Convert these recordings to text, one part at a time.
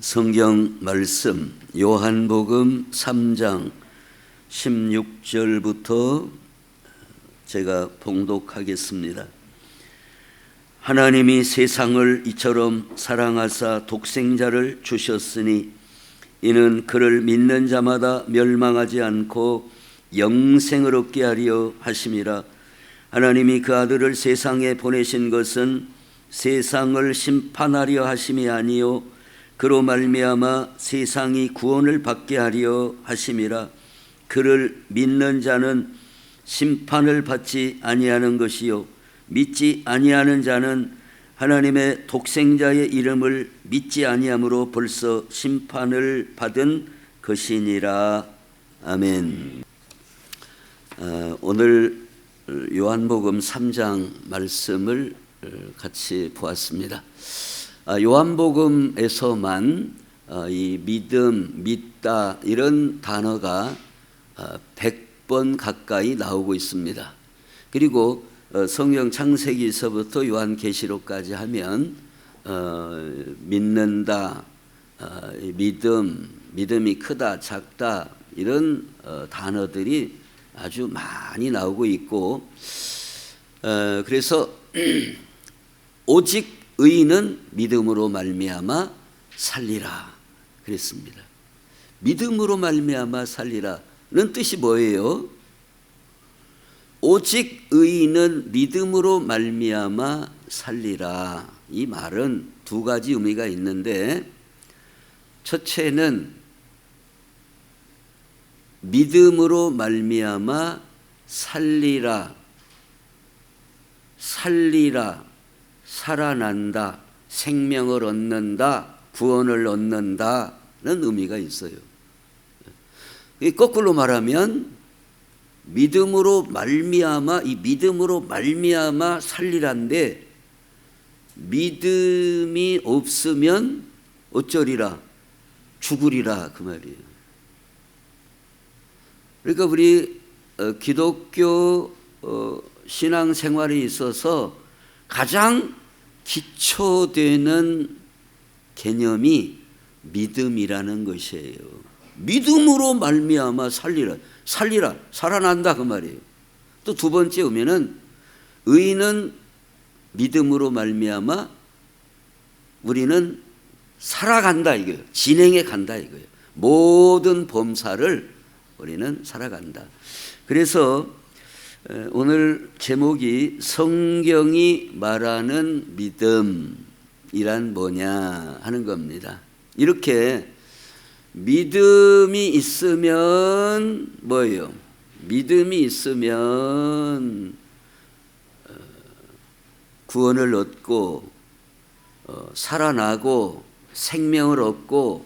성경 말씀 요한복음 3장 16절부터 제가 봉독하겠습니다. 하나님이 세상을 이처럼 사랑하사 독생자를 주셨으니 이는 그를 믿는 자마다 멸망하지 않고 영생을 얻게 하려 하심이라. 하나님이 그 아들을 세상에 보내신 것은 세상을 심판하려 하심이 아니요 그로 말미암아 세상이 구원을 받게 하려 하심이라. 그를 믿는 자는 심판을 받지 아니하는 것이요 믿지 아니하는 자는 하나님의 독생자의 이름을 믿지 아니함으로 벌써 심판을 받은 것이니라. 아멘. 오늘 요한복음 3장 말씀을 같이 보았습니다. 요한복음에서만 이 믿음, 믿다 이런 단어가 100번 가까이 나오고 있습니다. 그리고 성경 창세기서부터 요한계시록까지 하면 믿는다, 믿음이 크다, 작다 이런 단어들이 아주 많이 나오고 있고, 그래서 오직 의인은 믿음으로 말미암아 살리라 그랬습니다. 믿음으로 말미암아 살리라는 뜻이 뭐예요? 오직 의인은 믿음으로 말미암아 살리라. 이 말은 두 가지 의미가 있는데, 첫째는 믿음으로 말미암아 살리라, 살아난다, 생명을 얻는다, 구원을 얻는다는 의미가 있어요. 거꾸로 말하면 믿음으로 말미암아, 이 믿음으로 말미암아 살리란데, 믿음이 없으면 어쩌리라? 죽으리라 그 말이에요. 그러니까 우리 기독교 신앙생활에 있어서 가장 기초되는 개념이 믿음이라는 것이에요. 믿음으로 말미암아 살리라, 살아난다 그 말이에요. 또 두 번째 의미는 의인은 믿음으로 말미암아 우리는 살아간다 이거예요. 진행해 간다 이거예요. 모든 범사를 우리는 살아간다. 그래서 오늘 제목이 성경이 말하는 믿음이란 뭐냐 하는 겁니다. 이렇게 믿음이 있으면 뭐예요? 믿음이 있으면 구원을 얻고 살아나고 생명을 얻고,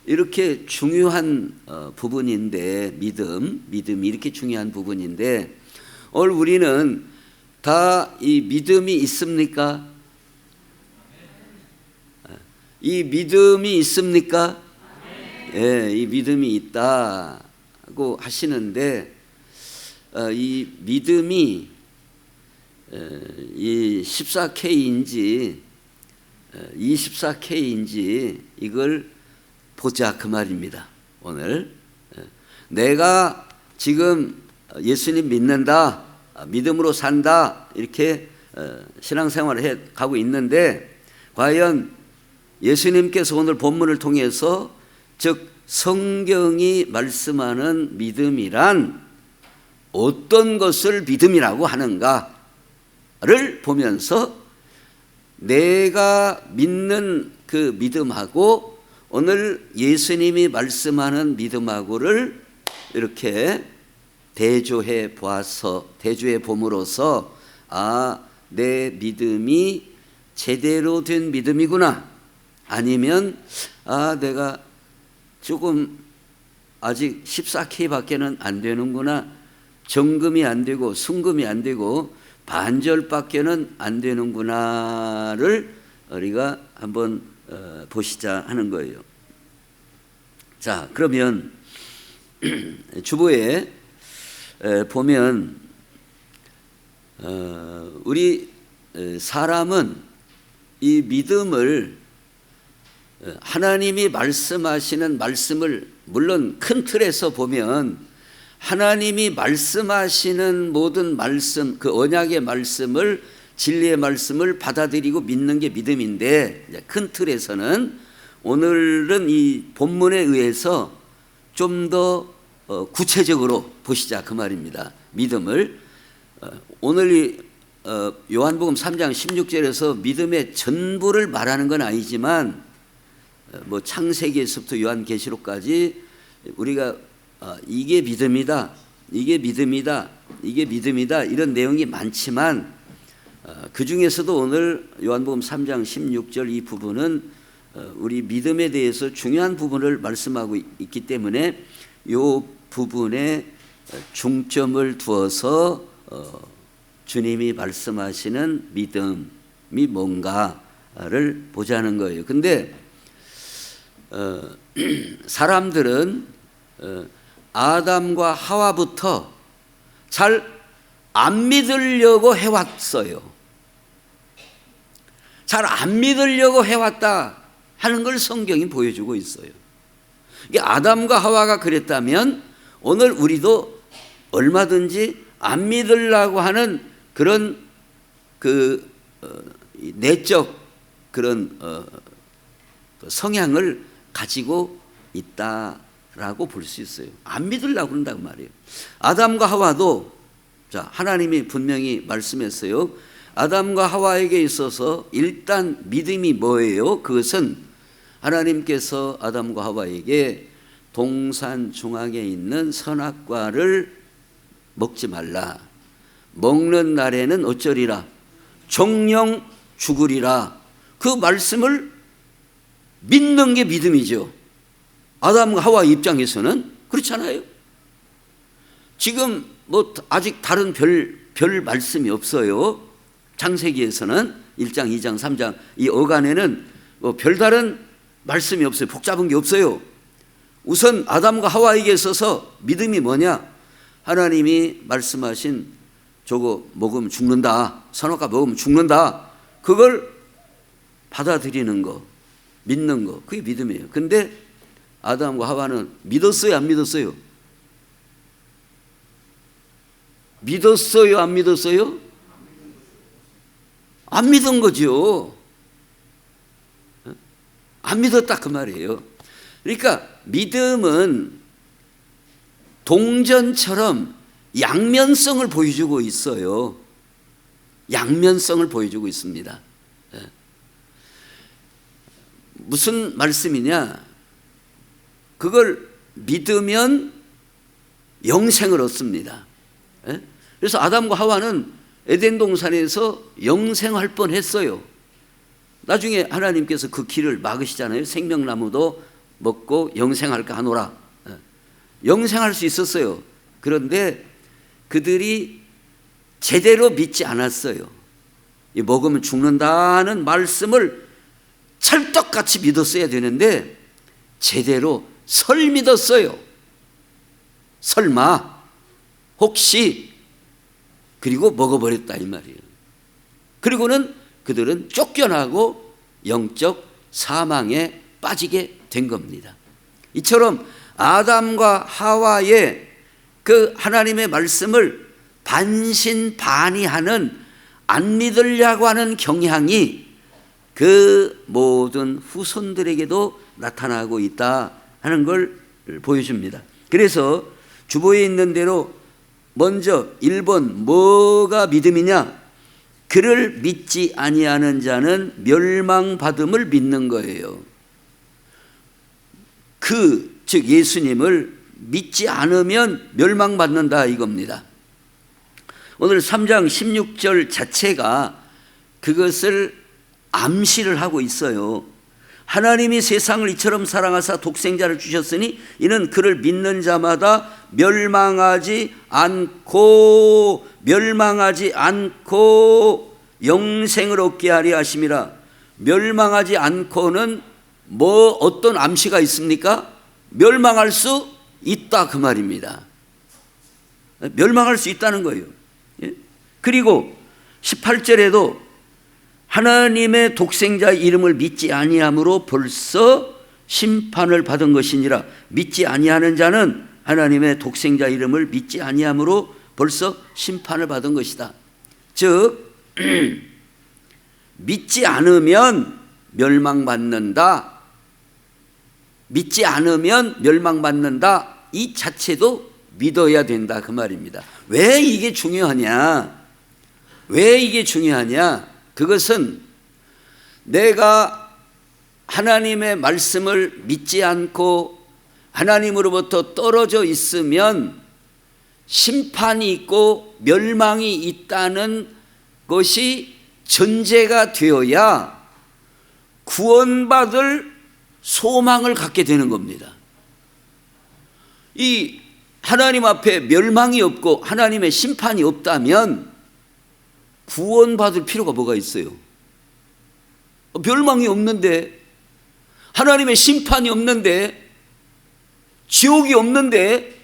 이렇게 중요한 부분인데, 믿음이 이렇게 중요한 부분인데, 오늘 우리는 다 이 믿음이 있습니까? 이 믿음이 있습니까? 예, 이 믿음이 있다고 하시는데, 이 믿음이 이 14K인지 24K인지 이걸 보자 그 말입니다. 오늘 내가 지금 예수님 믿는다, 믿음으로 산다 이렇게 신앙생활을 해 가고 있는데, 과연 예수님께서 오늘 본문을 통해서 즉 성경이 말씀하는 믿음이란 어떤 것을 믿음이라고 하는가를 보면서 내가 믿는 그 믿음하고 오늘 예수님이 말씀하는 믿음하고를 이렇게 대조해 봄으로써 내 믿음이 제대로 된 믿음이구나, 아니면 내가 조금 아직 14K밖에는 안 되는구나, 정금이 안 되고 순금이 안 되고 반절밖에는 안 되는구나를 우리가 한번 보시자 하는 거예요. 자, 그러면 주보에 보면 우리 사람은 이 믿음을 하나님이 말씀하시는 말씀을 물론 큰 틀에서 보면 하나님이 말씀하시는 모든 말씀, 그 언약의 말씀을, 진리의 말씀을 받아들이고 믿는 게 믿음인데, 큰 틀에서는 오늘은 이 본문에 의해서 좀 더 구체적으로 보시자 그 말입니다. 믿음을. 오늘 요한복음 3장 16절에서 믿음의 전부를 말하는 건 아니지만 뭐 창세기에서부터 요한계시록까지 우리가 이게 믿음이다, 이게 믿음이다, 이게 믿음이다 이런 내용이 많지만 그 중에서도 오늘 요한복음 3장 16절 이 부분은 우리 믿음에 대해서 중요한 부분을 말씀하고 있기 때문에 이 부분에 중점을 두어서 주님이 말씀하시는 믿음이 뭔가를 보자는 거예요. 근데 사람들은 아담과 하와부터 잘 안 믿으려고 해왔어요. 잘 안 믿으려고 해왔다 하는 걸 성경이 보여주고 있어요. 이게 아담과 하와가 그랬다면 오늘 우리도 얼마든지 안 믿으려고 하는 그런 내적 그런 성향을 가지고 있다라고 볼 수 있어요. 안 믿으려고 그런다고 말이에요. 아담과 하와도 자, 하나님이 분명히 말씀했어요. 아담과 하와에게 있어서 일단 믿음이 뭐예요? 그것은 하나님께서 아담과 하와에게 동산 중앙에 있는 선악과를 먹지 말라. 먹는 날에는 어쩌리라? 정령 죽으리라. 그 말씀을 믿는 게 믿음이죠. 아담과 하와 입장에서는 그렇잖아요. 지금 뭐 아직 다른 별 말씀이 없어요. 창세기에서는 1장, 2장, 3장 이 어간에는 뭐 별다른 말씀이 없어요. 복잡한 게 없어요. 우선 아담과 하와에게 있어서 믿음이 뭐냐? 하나님이 말씀하신 저거 먹으면 죽는다, 선악과 먹으면 죽는다, 그걸 받아들이는 거, 믿는 거, 그게 믿음이에요. 근데 아담과 하와는 믿었어요, 안 믿었어요? 믿었어요, 안 믿었어요? 안 믿은 거죠. 안 믿었다 그 말이에요. 그러니까 믿음은 동전처럼 양면성을 보여주고 있어요. 양면성을 보여주고 있습니다. 무슨 말씀이냐? 그걸 믿으면 영생을 얻습니다. 그래서 아담과 하와는 에덴 동산에서 영생할 뻔했어요. 나중에 하나님께서 그 길을 막으시잖아요. 생명나무도 먹고 영생할까 하노라. 영생할 수 있었어요. 그런데 그들이 제대로 믿지 않았어요. 먹으면 죽는다는 말씀을 찰떡같이 믿었어야 되는데 제대로 설 믿었어요. 설마 혹시 그리고 먹어버렸다 이 말이에요. 그리고는 그들은 쫓겨나고 영적 사망에 빠지게 된 겁니다. 이처럼 아담과 하와의 그 하나님의 말씀을 반신반의하는 안 믿으려고 하는 경향이 그 모든 후손들에게도 나타나고 있다 하는 걸 보여줍니다. 그래서 주보에 있는 대로 먼저 1번 뭐가 믿음이냐? 그를 믿지 아니하는 자는 멸망받음을 믿는 거예요. 즉 예수님을 믿지 않으면 멸망받는다 이겁니다. 오늘 3장 16절 자체가 그것을 암시를 하고 있어요. 하나님이 세상을 이처럼 사랑하사 독생자를 주셨으니 이는 그를 믿는 자마다 멸망하지 않고 영생을 얻게 하려 하심이라. 멸망하지 않고는 뭐 어떤 암시가 있습니까? 멸망할 수 있다 그 말입니다. 멸망할 수 있다는 거예요. 그리고 18절에도 하나님의 독생자 이름을 믿지 아니함으로 벌써 심판을 받은 것이니라. 믿지 아니하는 자는 하나님의 독생자 이름을 믿지 아니함으로 벌써 심판을 받은 것이다. 즉 믿지 않으면 멸망받는다. 믿지 않으면 멸망받는다. 이 자체도 믿어야 된다 그 말입니다. 왜 이게 중요하냐? 왜 이게 중요하냐? 그것은 내가 하나님의 말씀을 믿지 않고 하나님으로부터 떨어져 있으면 심판이 있고 멸망이 있다는 것이 전제가 되어야 구원받을 소망을 갖게 되는 겁니다. 이 하나님 앞에 멸망이 없고 하나님의 심판이 없다면 구원받을 필요가 뭐가 있어요? 멸망이 없는데, 하나님의 심판이 없는데, 지옥이 없는데,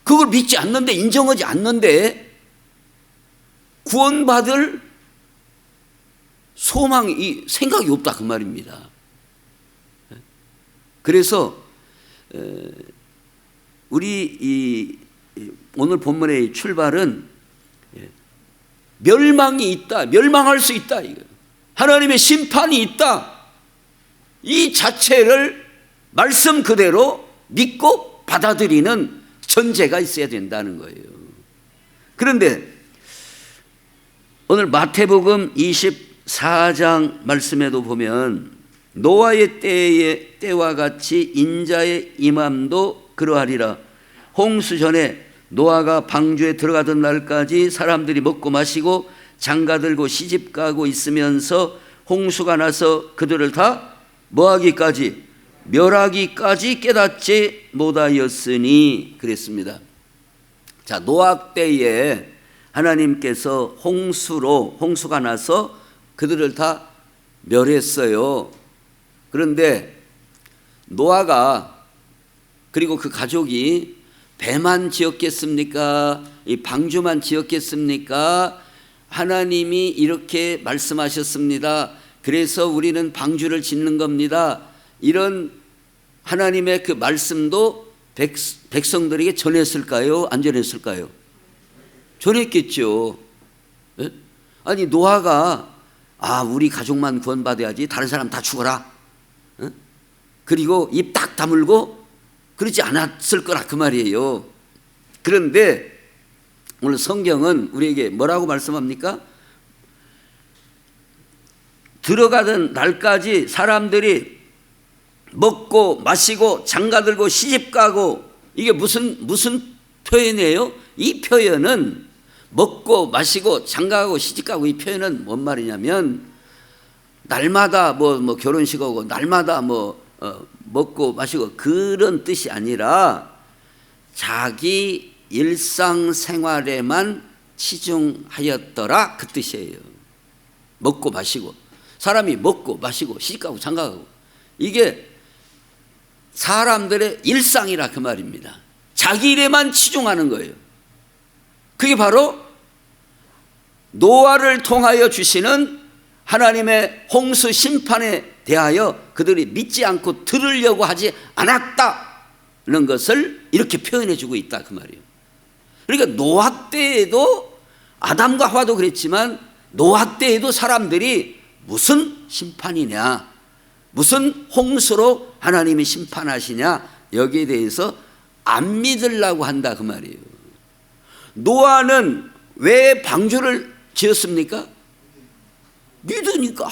그걸 믿지 않는데, 인정하지 않는데 구원받을 소망이, 생각이 없다 그 말입니다. 그래서 우리 오늘 본문의 출발은 멸망이 있다, 멸망할 수 있다, 하나님의 심판이 있다, 이 자체를 말씀 그대로 믿고 받아들이는 전제가 있어야 된다는 거예요. 그런데 오늘 마태복음 24장 말씀에도 보면 노아의 때와 같이 인자의 임함도 그러하리라. 홍수 전에 노아가 방주에 들어가던 날까지 사람들이 먹고 마시고 장가들고 시집가고 있으면서 홍수가 나서 그들을 다 뭐하기까지? 멸하기까지 깨닫지 못하였으니 그랬습니다. 자, 노아 때에 하나님께서 홍수가 나서 그들을 다 멸했어요. 그런데 노아가 그리고 그 가족이 배만 지었겠습니까? 이 방주만 지었겠습니까? 하나님이 이렇게 말씀하셨습니다. 그래서 우리는 방주를 짓는 겁니다. 이런 하나님의 그 말씀도 백성들에게 전했을까요? 안 전했을까요? 전했겠죠. 네? 아니 노아가 우리 가족만 구원받아야지 다른 사람 다 죽어라. 네? 그리고 입 딱 다물고 그러지 않았을 거라 그 말이에요. 그런데 오늘 성경은 우리에게 뭐라고 말씀합니까? 들어가던 날까지 사람들이 먹고 마시고 장가들고 시집가고, 이게 무슨 표현이에요? 이 표현은 먹고 마시고 장가가고 시집가고, 이 표현은 뭔 말이냐면 날마다 뭐 결혼식하고 날마다 먹고 마시고 그런 뜻이 아니라 자기 일상생활에만 치중하였더라 그 뜻이에요. 먹고 마시고, 사람이 먹고 마시고 시집가고 장가가고, 이게 사람들의 일상이라 그 말입니다. 자기 일에만 치중하는 거예요. 그게 바로 노아를 통하여 주시는 하나님의 홍수 심판에 대하여 그들이 믿지 않고 들으려고 하지 않았다는 것을 이렇게 표현해 주고 있다 그 말이에요. 그러니까 노아 때에도, 아담과 하와도 그랬지만 노아 때에도 사람들이 무슨 심판이냐, 무슨 홍수로 하나님이 심판하시냐, 여기에 대해서 안 믿으려고 한다 그 말이에요. 노아는 왜 방주를 지었습니까? 믿으니까.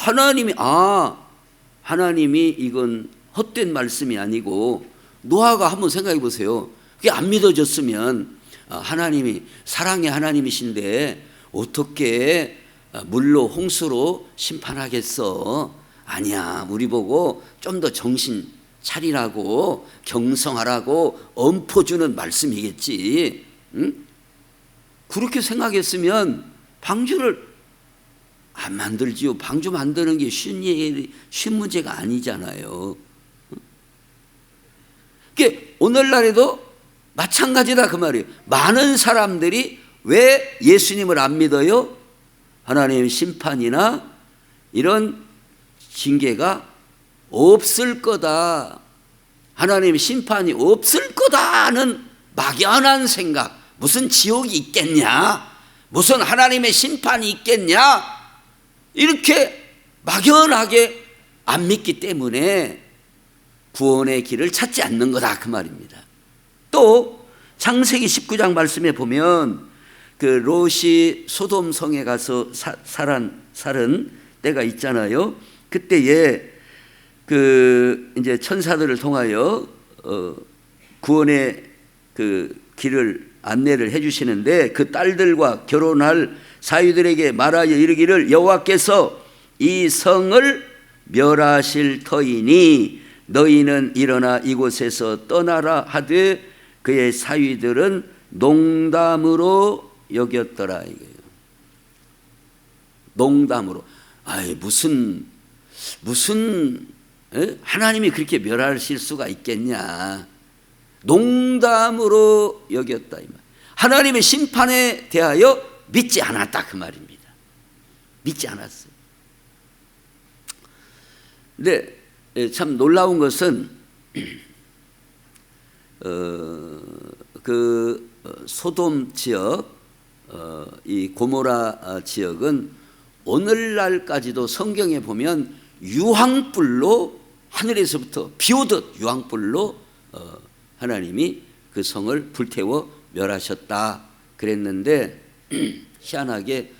하나님이 이건 헛된 말씀이 아니고, 노아가 한번 생각해 보세요. 그게 안 믿어졌으면 하나님이 사랑의 하나님이신데 어떻게 물로 홍수로 심판하겠어? 아니야, 우리 보고 좀 더 정신 차리라고 경성하라고 엄포주는 말씀이겠지. 응? 그렇게 생각했으면 방주를 안 만들지요. 방주 만드는 게 쉬운 문제가 아니잖아요. 그게 오늘날에도 마찬가지다 그 말이에요. 많은 사람들이 왜 예수님을 안 믿어요? 하나님의 심판이나 이런 징계가 없을 거다, 하나님의 심판이 없을 거다는 막연한 생각, 무슨 지옥이 있겠냐, 무슨 하나님의 심판이 있겠냐, 이렇게 막연하게 안 믿기 때문에 구원의 길을 찾지 않는 거다, 그 말입니다. 또 창세기 19장 말씀에 보면 그 롯이 소돔 성에 가서 살은 때가 있잖아요. 그때에 그 이제 천사들을 통하여 구원의 그 길을 안내를 해주시는데, 그 딸들과 결혼할 사위들에게 말하여 이르기를 여호와께서 이 성을 멸하실 터이니 너희는 일어나 이곳에서 떠나라 하되 그의 사위들은 농담으로 여겼더라 이거예요. 농담으로. 아이 무슨 하나님이 그렇게 멸하실 수가 있겠냐. 농담으로 여겼다 이 말. 하나님의 심판에 대하여 믿지 않았다 그 말입니다. 믿지 않았어요. 근데 참 놀라운 것은 그 소돔 지역, 이 고모라 지역은 오늘날까지도 성경에 보면 유황불로 하늘에서부터 비오듯 유황불로 하나님이 그 성을 불태워 멸하셨다 그랬는데 희한하게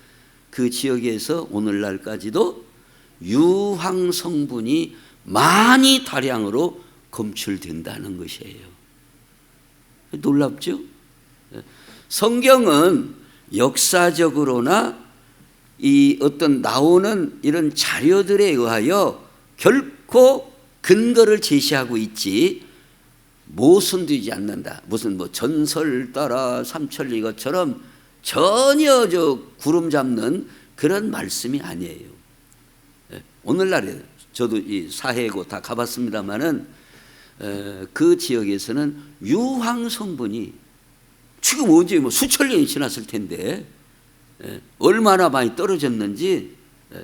그 지역에서 오늘날까지도 유황 성분이 많이 다량으로 검출된다는 것이에요. 놀랍죠? 성경은 역사적으로나 이 어떤 나오는 이런 자료들에 의하여 결코 근거를 제시하고 있지 모순되지 않는다. 무슨 뭐 전설 따라 삼천리 것처럼 전혀 저 구름 잡는 그런 말씀이 아니에요. 오늘날에 저도 이 사해고 다 가봤습니다만은 그 지역에서는 유황 성분이 지금 언제 뭐 수천 년이 지났을 텐데 얼마나 많이 떨어졌는지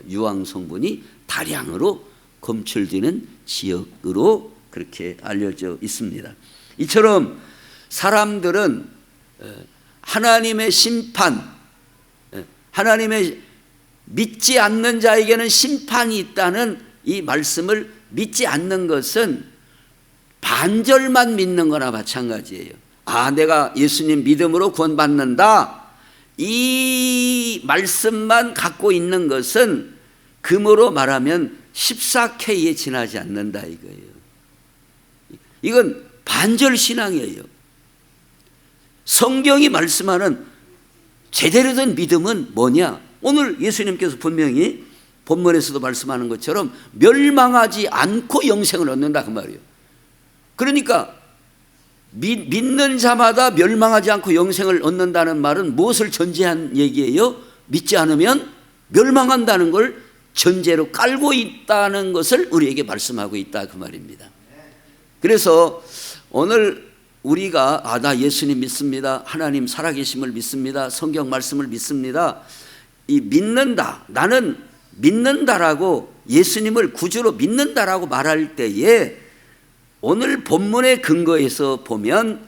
유황 성분이 다량으로 검출되는 지역으로 그렇게 알려져 있습니다. 이처럼 사람들은 하나님의 심판, 하나님의 믿지 않는 자에게는 심판이 있다는 이 말씀을 믿지 않는 것은 반절만 믿는 거나 마찬가지예요. 아, 내가 예수님 믿음으로 구원받는다, 이 말씀만 갖고 있는 것은 금으로 말하면 14K에 지나지 않는다 이거예요. 이건 반절 신앙이에요. 성경이 말씀하는 제대로 된 믿음은 뭐냐? 오늘 예수님께서 분명히 본문에서도 말씀하는 것처럼 멸망하지 않고 영생을 얻는다 그 말이에요. 그러니까 믿는 자마다 멸망하지 않고 영생을 얻는다는 말은 무엇을 전제한 얘기예요? 믿지 않으면 멸망한다는 걸 전제로 깔고 있다는 것을 우리에게 말씀하고 있다 그 말입니다. 그래서 오늘 우리가 나 예수님 믿습니다, 하나님 살아계심을 믿습니다, 성경 말씀을 믿습니다, 이 믿는다, 나는 믿는다라고 예수님을 구주로 믿는다라고 말할 때에 오늘 본문의 근거에서 보면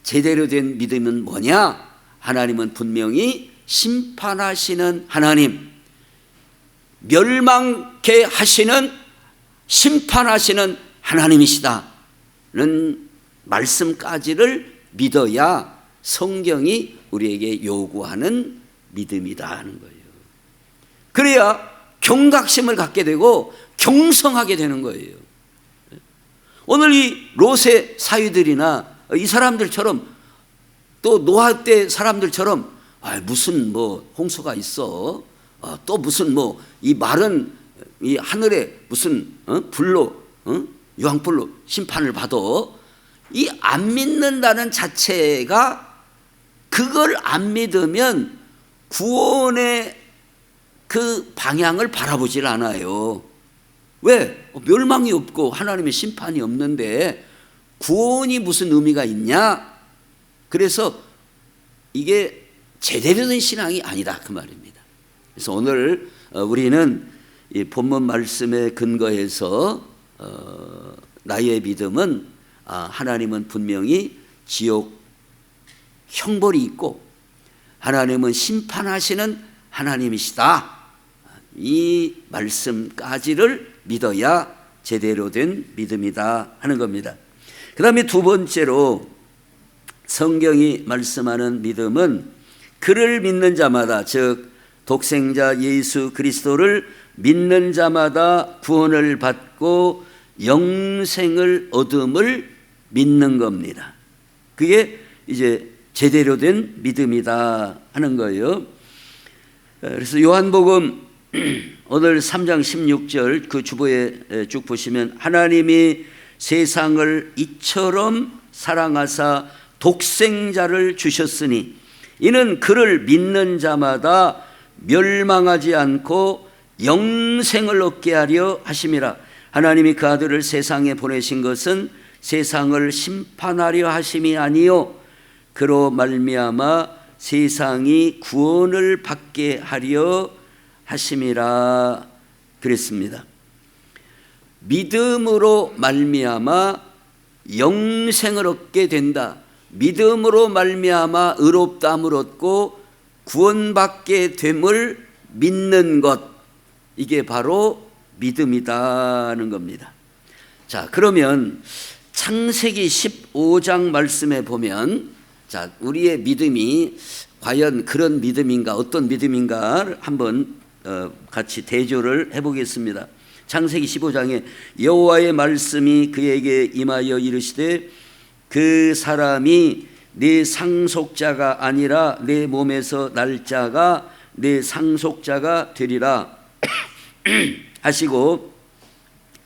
제대로 된 믿음은 뭐냐? 하나님은 분명히 심판하시는 하나님, 멸망케 하시는 심판하시는 하나님이시다는 말씀까지를 믿어야 성경이 우리에게 요구하는 믿음이다 하는 거예요. 그래야 경각심을 갖게 되고 경성하게 되는 거예요. 오늘 이 롯의 사위들이나 이 사람들처럼 또 노아 때 사람들처럼 무슨 뭐 홍수가 있어, 또 무슨 뭐 이 마른 이 하늘에 무슨 불로 유황불로 심판을 받아, 이 안 믿는다는 자체가, 그걸 안 믿으면 구원의 그 방향을 바라보질 않아요. 왜? 멸망이 없고 하나님의 심판이 없는데 구원이 무슨 의미가 있냐? 그래서 이게 제대로 된 신앙이 아니다 그 말입니다. 그래서 오늘 우리는 이 본문 말씀에 근거해서 나의 믿음은 하나님은 분명히 지옥 형벌이 있고 하나님은 심판하시는 하나님이시다, 이 말씀까지를 믿어야 제대로 된 믿음이다 하는 겁니다. 그 다음에 두 번째로 성경이 말씀하는 믿음은 그를 믿는 자마다, 즉 독생자 예수 그리스도를 믿는 자마다 구원을 받고 영생을 얻음을 믿는 겁니다. 그게 이제 제대로 된 믿음이다 하는 거예요. 그래서 요한복음 오늘 3장 16절 그 주보에 쭉 보시면 하나님이 세상을 이처럼 사랑하사 독생자를 주셨으니 이는 그를 믿는 자마다 멸망하지 않고 영생을 얻게 하려 하심이라. 하나님이 그 아들을 세상에 보내신 것은 세상을 심판하려 하심이 아니요 그로 말미암아 세상이 구원을 받게 하려 하심이라 그랬습니다. 믿음으로 말미암아 영생을 얻게 된다. 믿음으로 말미암아 의롭다함을 얻고 구원받게 됨을 믿는 것, 이게 바로 믿음이다는 겁니다. 자, 그러면 창세기 15장 말씀에 보면, 자, 우리의 믿음이 과연 그런 믿음인가, 어떤 믿음인가를 한번 같이 대조를 해보겠습니다. 창세기 15장에 여호와의 말씀이 그에게 임하여 이르시되 그 사람이 내 상속자가 아니라 내 몸에서 날 자가 내 상속자가 되리라 하시고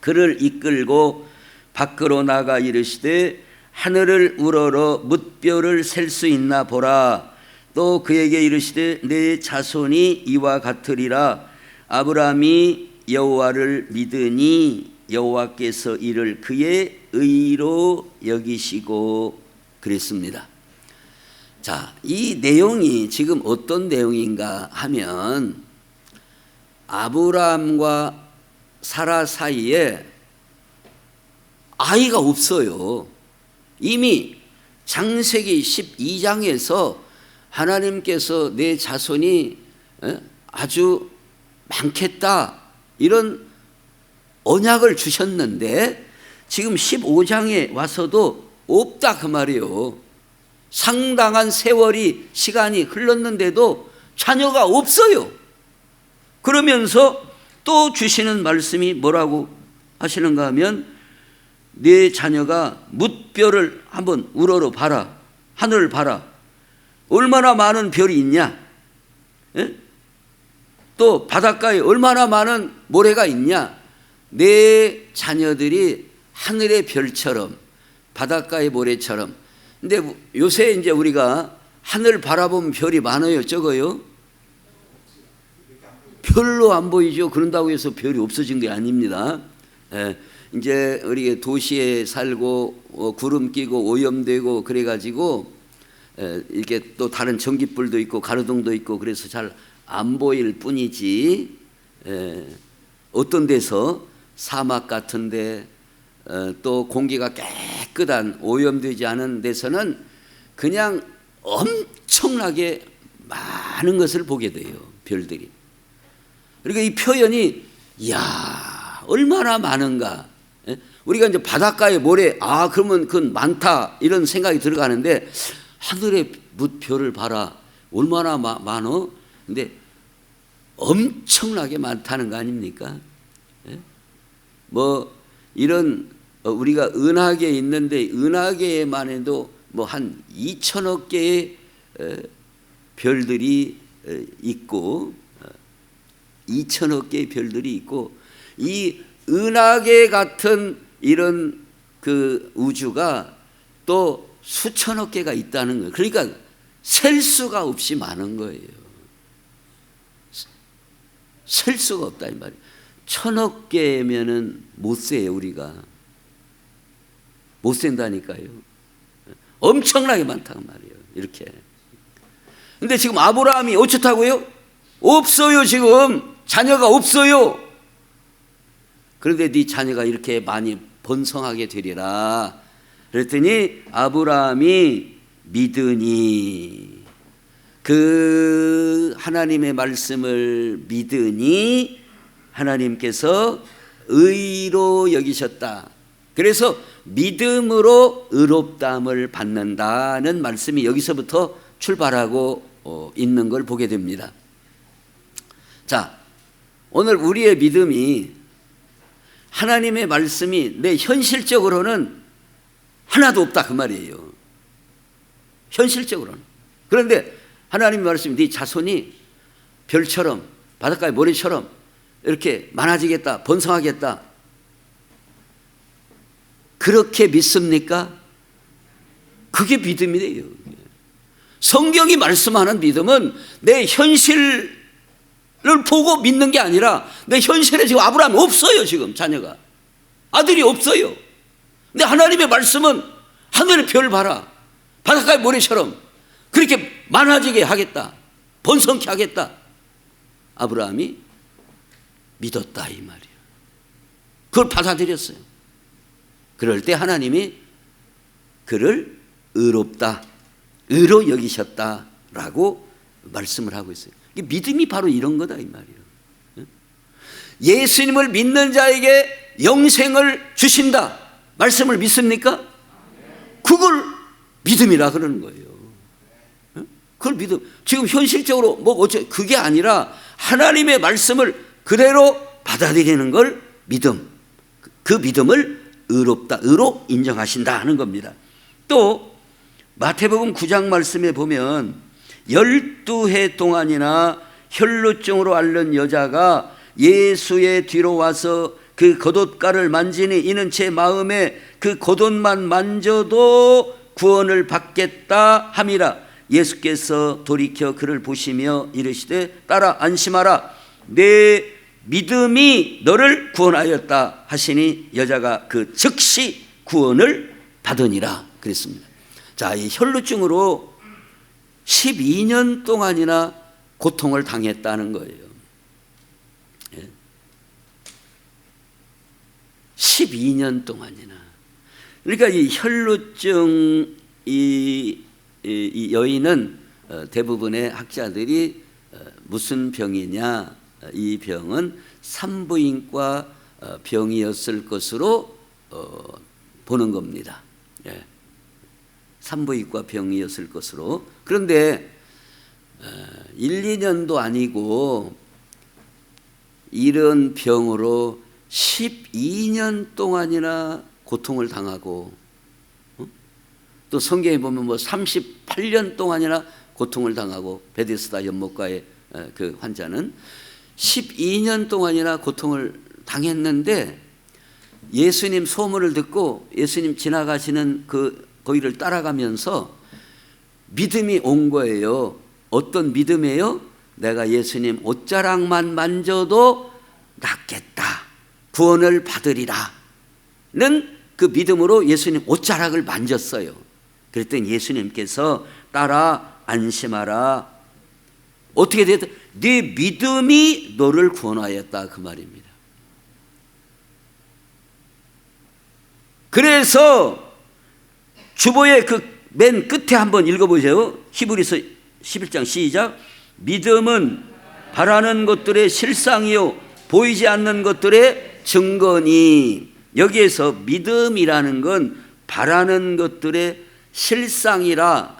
그를 이끌고 밖으로 나가 이르시되 하늘을 우러러 뭇별을 셀 수 있나 보라. 또 그에게 이르시되 내 자손이 이와 같으리라. 아브라함이 여호와를 믿으니 여호와께서 이를 그의 의로 여기시고 그랬습니다. 자, 이 내용이 지금 어떤 내용인가 하면 아브라함과 사라 사이에 아이가 없어요. 이미 창세기 12장에서 하나님께서 내 자손이 아주 많겠다 이런 언약을 주셨는데 지금 15장에 와서도 없다 그 말이에요. 상당한 세월이 시간이 흘렀는데도 자녀가 없어요. 그러면서 또 주시는 말씀이 뭐라고 하시는가 하면 네 자녀가 뭇별을 한번 우러러 봐라. 하늘을 봐라. 얼마나 많은 별이 있냐? 또 바닷가에 얼마나 많은 모래가 있냐? 내 자녀들이 하늘의 별처럼 바닷가의 모래처럼. 근데 요새 이제 우리가 하늘 바라보면 별이 많아요, 적어요? 별로 안 보이죠. 그런다고 해서 별이 없어진 게 아닙니다. 이제 우리 도시에 살고 구름 끼고 오염되고 그래가지고 이렇게 또 다른 전기불도 있고 가로등도 있고 그래서 잘 안 보일 뿐이지, 어떤 데서 사막 같은데 또 공기가 깨끗한 오염되지 않은 데서는 그냥 엄청나게 많은 것을 보게 돼요, 별들이. 그러니까 이 표현이 이야 얼마나 많은가. 우리가 이제 바닷가에 모래, 그러면 그건 많다 이런 생각이 들어가는데 하늘의 뭇별을 봐라 얼마나 많어? 근데 엄청나게 많다는 거 아닙니까? 뭐 이런 우리가 은하계에 있는데 은하계에만 해도 뭐 한 2천억 개의 별들이 있고 2천억 개의 별들이 있고 이 은하계 같은 이런 그 우주가 또 수천억 개가 있다는 거예요. 그러니까 셀 수가 없이 많은 거예요. 셀 수가 없다 이 말이에요. 1,000억 개면은 못 세요. 우리가 못 센다니까요. 엄청나게 많다는 말이에요. 이렇게. 근데 지금 아브라함이 어쩌다고요? 없어요. 지금 자녀가 없어요. 그런데 네 자녀가 이렇게 많이 번성하게 되리라. 그랬더니 아브라함이 믿으니, 그 하나님의 말씀을 믿으니 하나님께서 의로 여기셨다. 그래서 믿음으로 의롭다함을 받는다는 말씀이 여기서부터 출발하고 있는 걸 보게 됩니다. 자, 오늘 우리의 믿음이, 하나님의 말씀이 내 현실적으로는 하나도 없다 그 말이에요. 현실적으로는. 그런데 하나님의 말씀이 네 자손이 별처럼, 바닷가의 모래처럼 이렇게 많아지겠다, 번성하겠다, 그렇게 믿습니까? 그게 믿음이에요. 성경이 말씀하는 믿음은 내 현실을 보고 믿는 게 아니라, 내 현실에 지금 아브라함이 없어요. 지금 자녀가, 아들이 없어요. 근데 하나님의 말씀은 하늘의 별 봐라, 바닷가의 모래처럼 그렇게 많아지게 하겠다, 번성케 하겠다. 아브라함이 믿었다 이 말이에요. 그걸 받아들였어요. 그럴 때 하나님이 그를 의롭다, 의로 여기셨다라고 말씀을 하고 있어요. 믿음이 바로 이런 거다 이 말이에요. 예수님을 믿는 자에게 영생을 주신다 말씀을 믿습니까? 그걸 믿음이라 그러는 거예요. 그걸 믿음. 지금 현실적으로 뭐 어째 그게 아니라 하나님의 말씀을 그대로 받아들이는 걸 믿음. 그 믿음을 의롭다, 의로 인정하신다 하는 겁니다. 또 마태복음 9장 말씀에 보면 12해 동안이나 혈루증으로 앓는 여자가 예수의 뒤로 와서 그 겉옷가를 만지니 이는 제 마음에 그 겉옷만 만져도 구원을 받겠다 함이라. 예수께서 돌이켜 그를 보시며 이르시되 따라 안심하라, 내 믿음이 너를 구원하였다 하시니 여자가 그 즉시 구원을 받으니라 그랬습니다. 자, 이 혈루증으로 12년 동안이나 고통을 당했다는 거예요. 12년 동안이나. 그러니까 이 혈루증 이 여인은 대부분의 학자들이 무슨 병이냐, 이 병은 산부인과 병이었을 것으로 보는 겁니다. 산부인과 병이었을 것으로. 그런데 1, 2년도 아니고 이런 병으로 12년 동안이나 고통을 당하고, 또 성경에 보면 뭐 38년 동안이나 고통을 당하고, 베데스다 연못가의 그 환자는 12년 동안이나 고통을 당했는데 예수님 소문을 듣고 예수님 지나가시는 그 거기를 따라가면서 믿음이 온 거예요. 어떤 믿음이에요? 내가 예수님 옷자락만 만져도 낫겠다, 구원을 받으리라 는 그 믿음으로 예수님 옷자락을 만졌어요. 그랬더니 예수님께서 따라 안심하라. 어떻게 됐다? 네 믿음이 너를 구원하였다 그 말입니다. 그래서 주보의 그 맨 끝에 한번 읽어보세요. 히브리서 11장 시작. 믿음은 바라는 것들의 실상이요 보이지 않는 것들의 증거니. 여기에서 믿음이라는 건 바라는 것들의 실상이라,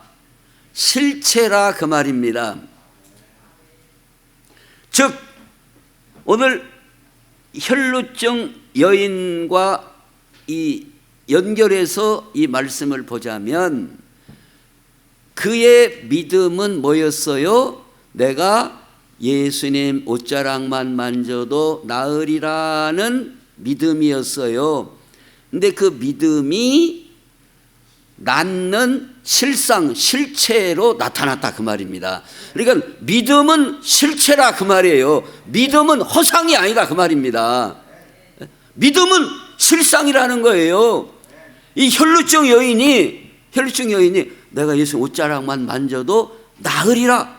실체라 그 말입니다. 즉 오늘 혈루증 여인과 이 연결해서 이 말씀을 보자면 그의 믿음은 뭐였어요? 내가 예수님 옷자락만 만져도 나으리라는 믿음이었어요. 근데 그 믿음이 낫는 실상, 실체로 나타났다 그 말입니다. 그러니까 믿음은 실체라 그 말이에요. 믿음은 허상이 아니다 그 말입니다. 믿음은 실상이라는 거예요. 이 혈루증 여인이 내가 예수 옷자락만 만져도 나으리라,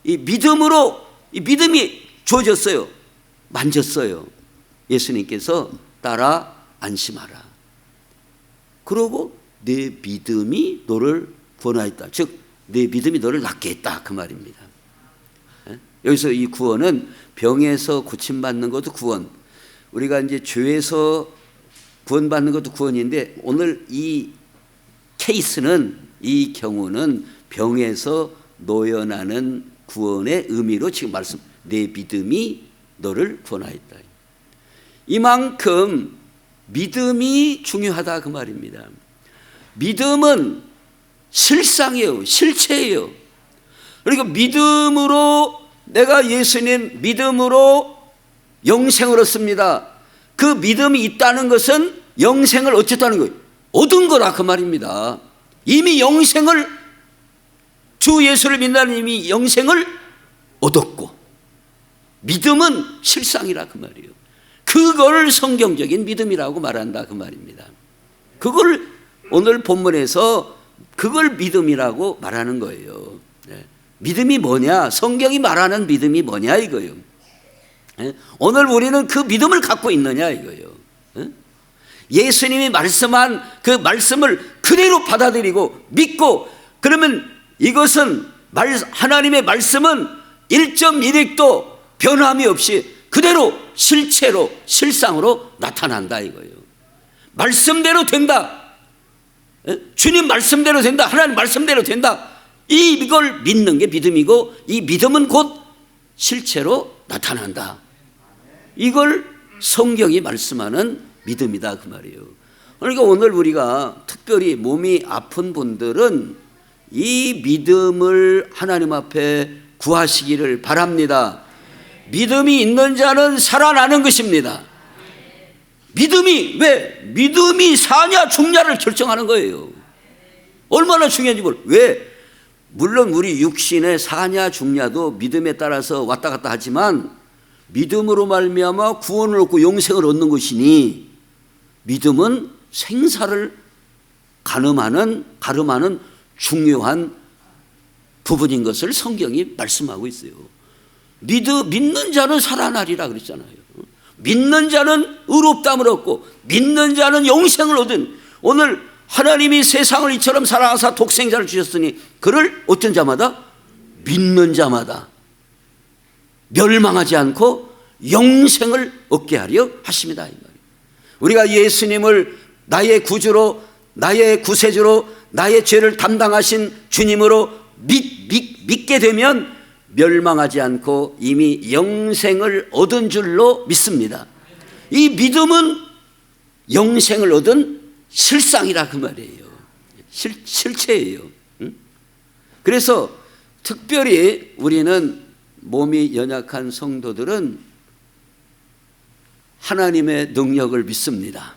이 믿음으로 이 믿음이 주어졌어요. 만졌어요. 예수님께서 따라 안심하라. 그러고 내 믿음이 너를 구원하였다. 즉 내 믿음이 너를 낫게 했다, 그 말입니다. 여기서 이 구원은 병에서 고침받는 것도 구원, 우리가 이제 죄에서 구원받는 것도 구원인데, 오늘 이 케이스는, 이 경우는 병에서 노연하는 구원의 의미로 지금 말씀, 내 믿음이 너를 구원하였다. 이만큼 믿음이 중요하다, 그 말입니다. 믿음은 실상이에요. 실체예요. 그러니까 믿음으로, 내가 예수님 믿음으로 영생을 얻습니다. 그 믿음이 있다는 것은 영생을 어쨌다는 거예요. 얻은 거라, 그 말입니다. 이미 영생을, 주 예수를 믿는 이미 영생을 얻었고, 믿음은 실상이라, 그 말이에요. 그걸 성경적인 믿음이라고 말한다, 그 말입니다. 그걸 오늘 본문에서 그걸 믿음이라고 말하는 거예요. 믿음이 뭐냐? 성경이 말하는 믿음이 뭐냐 이거예요. 오늘 우리는 그 믿음을 갖고 있느냐 이거예요. 예수님이 말씀한 그 말씀을 그대로 받아들이고 믿고, 그러면 이것은 하나님의 말씀은 1.1획도 변함이 없이 그대로 실체로, 실상으로 나타난다 이거예요. 말씀대로 된다. 주님 말씀대로 된다. 하나님 말씀대로 된다. 이걸 믿는 게 믿음이고, 이 믿음은 곧 실체로 나타난다. 이걸 성경이 말씀하는 믿음이다, 그 말이에요. 그러니까 오늘 우리가 특별히 몸이 아픈 분들은 이 믿음을 하나님 앞에 구하시기를 바랍니다. 믿음이 있는 자는 살아나는 것입니다. 믿음이, 왜? 믿음이 사냐 죽냐를 결정하는 거예요. 얼마나 중요한지 몰라. 왜? 물론 우리 육신의 사냐 죽냐도 믿음에 따라서 왔다 갔다 하지만, 믿음으로 말미암아 구원을 얻고 영생을 얻는 것이니, 믿음은 생사를 가름하는 중요한 부분인 것을 성경이 말씀하고 있어요. 믿는 자는 살아나리라 그랬잖아요. 믿는 자는 의롭다함을 얻고 믿는 자는 영생을 얻은, 오늘 하나님이 세상을 이처럼 사랑하사 독생자를 주셨으니 그를 어떤 자마다, 믿는 자마다 멸망하지 않고 영생을 얻게 하려 하십니다, 이 말이에요. 우리가 예수님을 나의 구주로, 나의 구세주로, 나의 죄를 담당하신 주님으로 믿게 되면 멸망하지 않고 이미 영생을 얻은 줄로 믿습니다. 이 믿음은 영생을 얻은 실상이라, 그 말이에요. 실체예요. 그래서 특별히 우리는 몸이 연약한 성도들은 하나님의 능력을 믿습니다.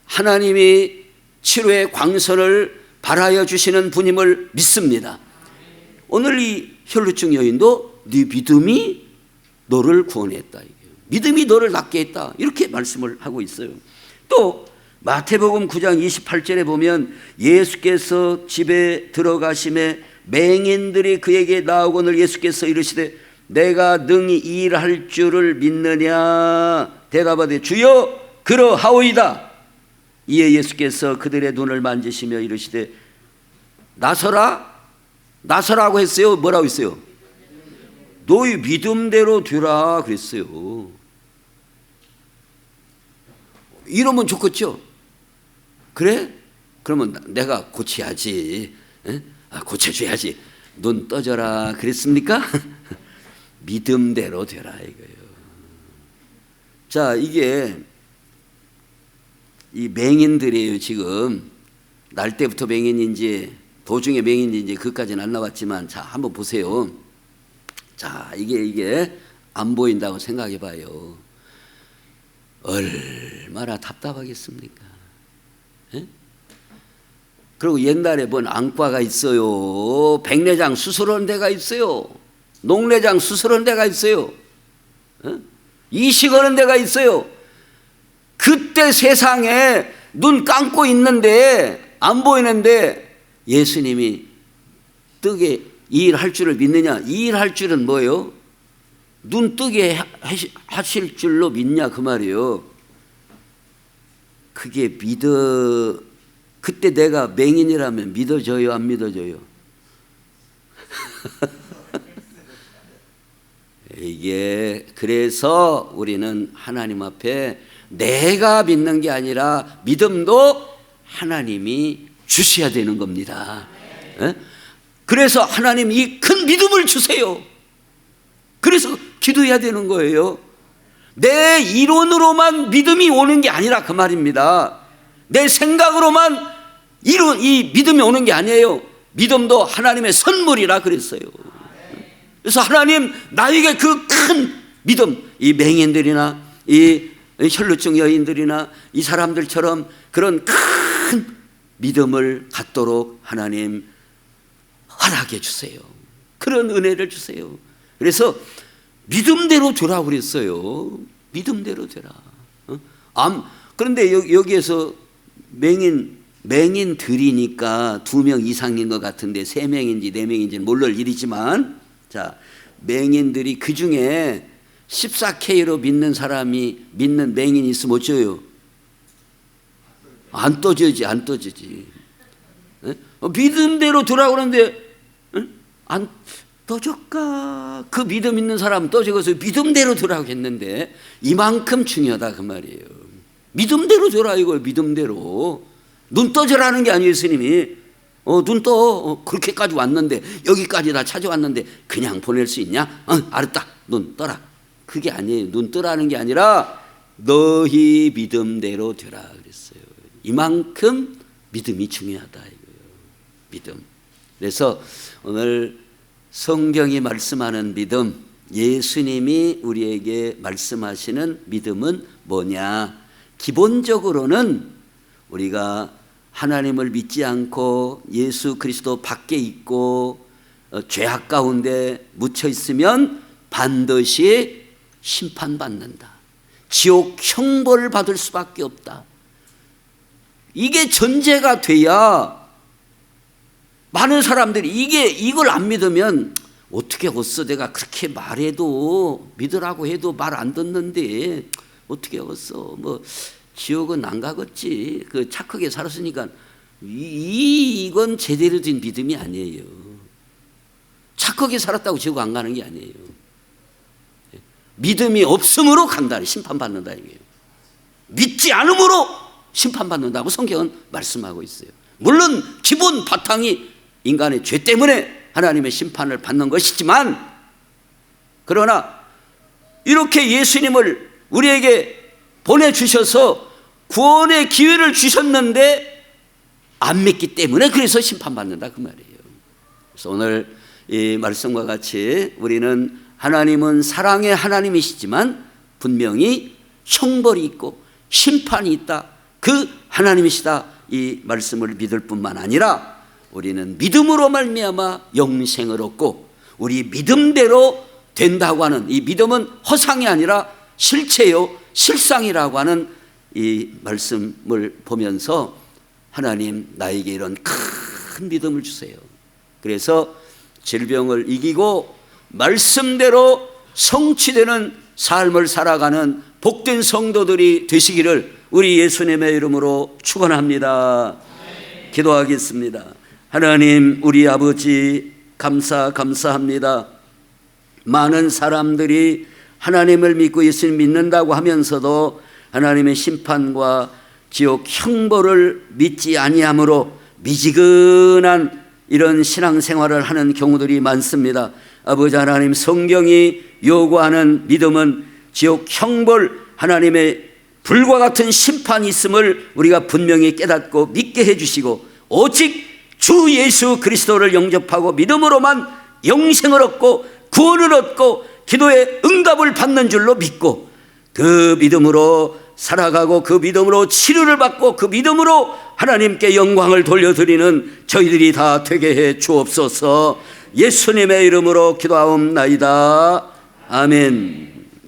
하나님이 치료의 광선을 발하여 주시는 분임을 믿습니다. 오늘 이 혈루증 여인도 네 믿음이 너를 구원했다, 믿음이 너를 낫게 했다, 이렇게 말씀을 하고 있어요. 또 마태복음 9장 28절에 보면 예수께서 집에 들어가심에 맹인들이 그에게 나오거늘 예수께서 이르시되 내가 능히 이 일할 줄을 믿느냐 대답하되 주여 그러하오이다. 이에 예수께서 그들의 눈을 만지시며 이르시되 나서라고 했어요? 뭐라고 했어요? 너희 믿음대로 되라 그랬어요. 이러면 좋겠죠? 그래? 그러면 내가 고쳐야지. 고쳐줘야지. 눈 떠져라 그랬습니까? 믿음대로 되라 이거예요. 자, 이게 이 맹인들이에요. 지금 날 때부터 맹인인지 도중에 맹인인지 그까지는 안 나왔지만, 자, 한번 보세요. 자, 이게 안 보인다고 생각해 봐요. 얼마나 답답하겠습니까? 에? 그리고 옛날에 뭔 안과가 있어요. 백내장 수술하는 데가 있어요. 녹내장 수술하는 데가 있어요. 이식하는 데가 있어요. 그때 세상에 눈 감고 있는데 안 보이는데 예수님이 뜨게 이 일 할 줄을 믿느냐? 이 일 할 줄은 뭐예요? 눈 뜨게 하실 줄로 믿냐 그 말이에요. 그게 그때 내가 맹인이라면 믿어져요, 안 믿어져요? 이게 그래서 우리는 하나님 앞에 내가 믿는 게 아니라 믿음도 하나님이 주셔야 되는 겁니다. 그래서 하나님 이 큰 믿음을 주세요. 그래서 기도해야 되는 거예요. 내 이론으로만 믿음이 오는 게 아니라 그 말입니다. 내 생각으로만 이 믿음이 오는 게 아니에요. 믿음도 하나님의 선물이라 그랬어요. 그래서 하나님 나에게 그 큰 믿음, 이 맹인들이나 이 혈루증 여인들이나 이 사람들처럼 그런 큰 믿음을 갖도록 하나님 허락해 주세요. 그런 은혜를 주세요. 그래서 믿음대로 되라고 그랬어요. 믿음대로 되라. 그런데 여기에서 맹인들이니까 2명 이상인 것 같은데 3명인지 4명인지는 모를 일이지만, 자, 맹인들이 그 중에 14K로 믿는 사람이 믿는 맹인이 있으면 어쩌요? 안 떠지지. 믿음대로 되라고 그러는데 안 떠질까? 그 믿음 있는 사람은 떠져서 믿음대로 되라고 했는데 이만큼 중요하다 그 말이에요. 믿음대로 되라 이거예요. 믿음대로. 눈 떠져라는 게 아니에요. 스님이 눈 떠. 그렇게까지 왔는데 여기까지 다 찾아왔는데 그냥 보낼 수 있냐? 알았다. 눈 떠라. 그게 아니에요. 눈 떠라는 게 아니라 너희 믿음대로 되라 그랬어요. 이만큼 믿음이 중요하다 이거예요. 믿음. 그래서 오늘 성경이 말씀하는 믿음, 예수님이 우리에게 말씀하시는 믿음은 뭐냐? 기본적으로는 우리가 하나님을 믿지 않고 예수 그리스도 밖에 있고 죄악 가운데 묻혀 있으면 반드시 심판받는다. 지옥 형벌을 받을 수밖에 없다. 이게 전제가 돼야 많은 사람들이 이걸 안 믿으면 어떻게 어서 내가 그렇게 말해도 믿으라고 해도 말 안 듣는데 어떻게 어서 뭐 지옥은 안 가겠지. 그 착하게 살았으니까 이건 제대로 된 믿음이 아니에요. 착하게 살았다고 지옥 안 가는 게 아니에요. 믿음이 없음으로 간다. 심판받는다 이게요. 믿지 않음으로 심판받는다고 성경은 말씀하고 있어요. 물론 기본 바탕이 인간의 죄 때문에 하나님의 심판을 받는 것이지만, 그러나 이렇게 예수님을 우리에게 보내주셔서 구원의 기회를 주셨는데 안 믿기 때문에 그래서 심판받는다 그 말이에요. 그래서 오늘 이 말씀과 같이 우리는 하나님은 사랑의 하나님이시지만 분명히 형벌이 있고 심판이 있다. 그 하나님이시다. 이 말씀을 믿을 뿐만 아니라 우리는 믿음으로 말미암아 영생을 얻고 우리 믿음대로 된다고 하는 이 믿음은 허상이 아니라 실체요 실상이라고 하는 이 말씀을 보면서 하나님 나에게 이런 큰 믿음을 주세요. 그래서 질병을 이기고 말씀대로 성취되는 삶을 살아가는 복된 성도들이 되시기를 우리 예수님의 이름으로 축원합니다. 기도하겠습니다. 하나님 우리 아버지 감사합니다. 많은 사람들이 하나님을 믿고 예수님 믿는다고 하면서도 하나님의 심판과 지옥 형벌을 믿지 아니함으로 미지근한 이런 신앙생활을 하는 경우들이 많습니다. 아버지 하나님, 성경이 요구하는 믿음은 지옥 형벌, 하나님의 불과 같은 심판이 있음을 우리가 분명히 깨닫고 믿게 해주시고 오직 주 예수 그리스도를 영접하고 믿음으로만 영생을 얻고 구원을 얻고 기도의 응답을 받는 줄로 믿고 그 믿음으로 살아가고 그 믿음으로 치료를 받고 그 믿음으로 하나님께 영광을 돌려드리는 저희들이 다 되게 해 주옵소서. 예수님의 이름으로 기도하옵나이다. 아멘.